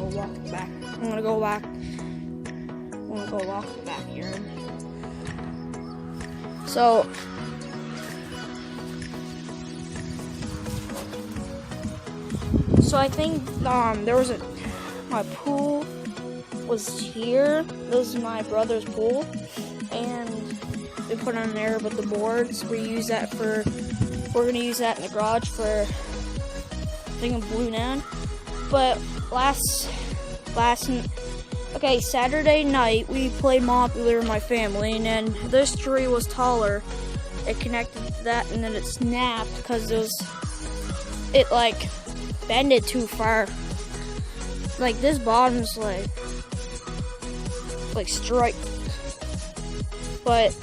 go walking back. I'm gonna go walk back here. So I think there was my pool was here. This is my brother's pool, and we put on there with the boards. We're gonna use that in the garage for thing of Blue Nan. But Saturday night we played Monopoly with my family, and then this tree was taller. It connected to that, and then it snapped because it like bended too far. Like this bottom's like striped, but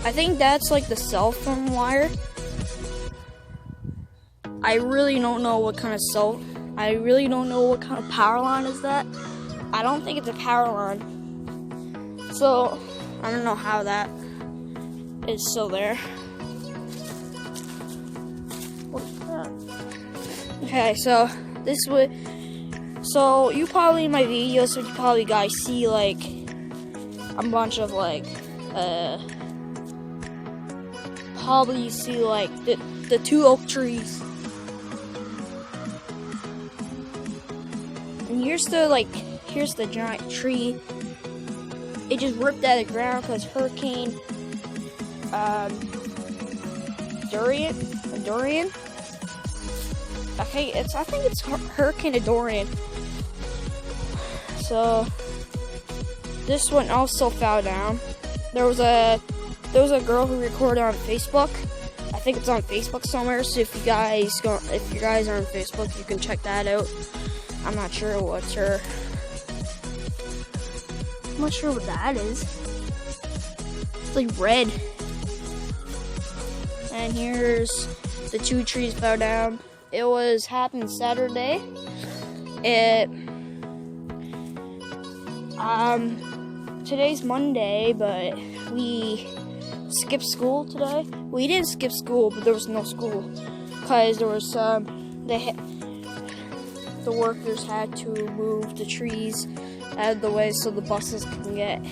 I think that's like the cell phone wire. I really don't know what kind of power line is that. I don't think it's a power line, so I don't know how that is still there. What's that? Okay, so you probably in my videos, so you probably guys see like a bunch of probably you see like the two oak trees. And here's the giant tree. It just ripped out of the ground because Hurricane Dorian. Okay, I think it's Hurricane Dorian. So this one also fell down. There was a girl who recorded on Facebook. I think it's on Facebook somewhere. So if you guys are on Facebook, you can check that out. I'm not sure what that is. It's like red. And here's the two trees fell down. It happened Saturday. Today's Monday, but we skipped school today. We didn't skip school, but there was no school because there was the workers had to move the trees out of the way so the buses can get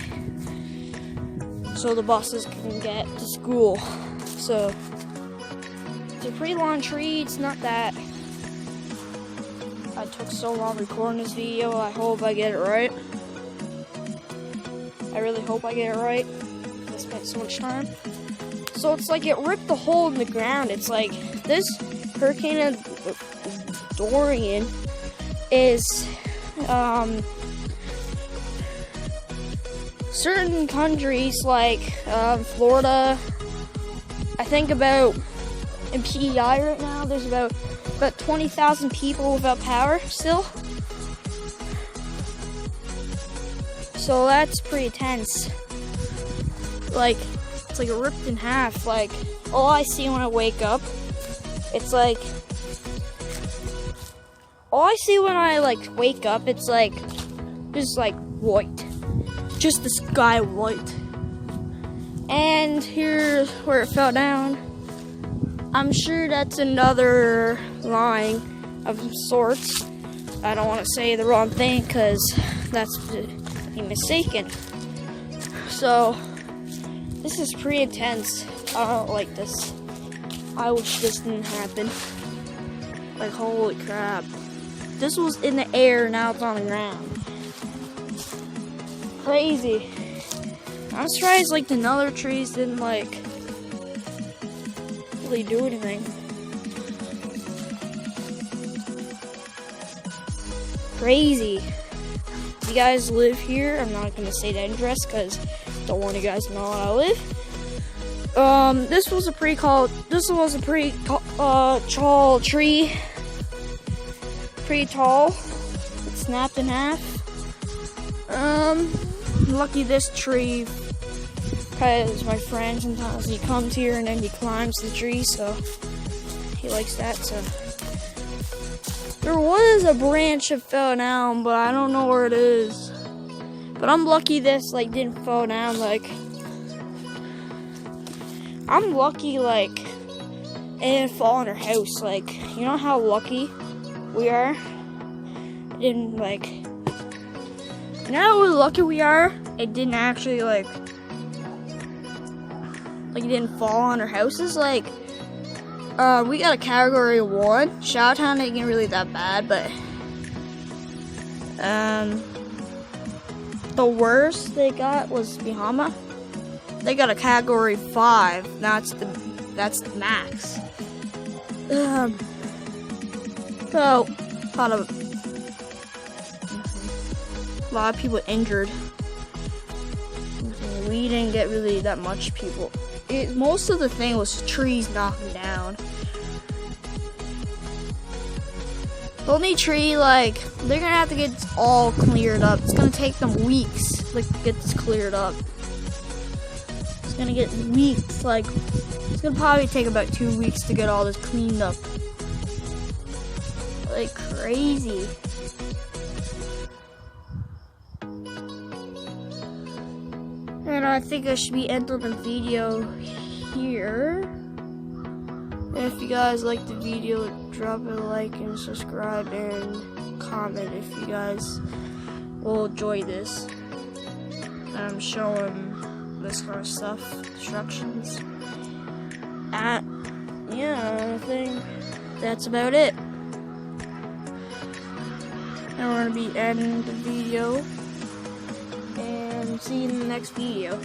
to school. So it's a pretty long tree. It's not that I took so long recording this video. I hope I get it right. I really hope I get it right. I spent so much time. So it's like it ripped the hole in the ground. It's like this Hurricane Dorian is certain countries like Florida. I think about in PEI right now there's about 20,000 people without power still. So that's pretty tense. Like it's like ripped in half. Like all I see when I wake up, it's like all I see when I wake up, it's like just like white, just the sky white. And here's where it fell down. I'm sure that's another line of sorts. I don't want to say the wrong thing because that's be mistaken. So this is pretty intense. I don't like this. I wish this didn't happen. Like holy crap. This was in the air, now it's on the ground. Crazy. I'm surprised the other trees didn't really do anything. Crazy. If you guys live here, I'm not gonna say the address because I don't want you guys to know where I live. This was a pretty tall tree. Pretty tall. It snapped in half. Lucky this tree because my friend sometimes he comes here and then he climbs the tree, so he likes that. So there was a branch that fell down, but I don't know where it is. But I'm lucky this didn't fall down. I'm lucky it didn't fall on our house. You know how lucky we are? didn't like. You know how lucky we are? It didn't actually like it didn't fall on our houses. Like, we got a category 1. Shadowtown ain't really that bad, but the worst they got was Bahama. They got a category 5. That's the max. So a lot of people injured. We didn't get really that much people. Most of the thing was trees knocking down. The only tree, like, they're gonna have to get this all cleared up. It's gonna take them weeks, like, to get this cleared up. It's gonna get weeks, like, it's gonna probably take about 2 weeks to get all this cleaned up. Like, crazy. And I think I should be ending the video here. And if you guys like the video, drop a like and subscribe and comment if you guys will enjoy this. I'm showing this kind of stuff, instructions. Yeah, I think that's about it. And we're gonna be ending the video. And see you in the next video.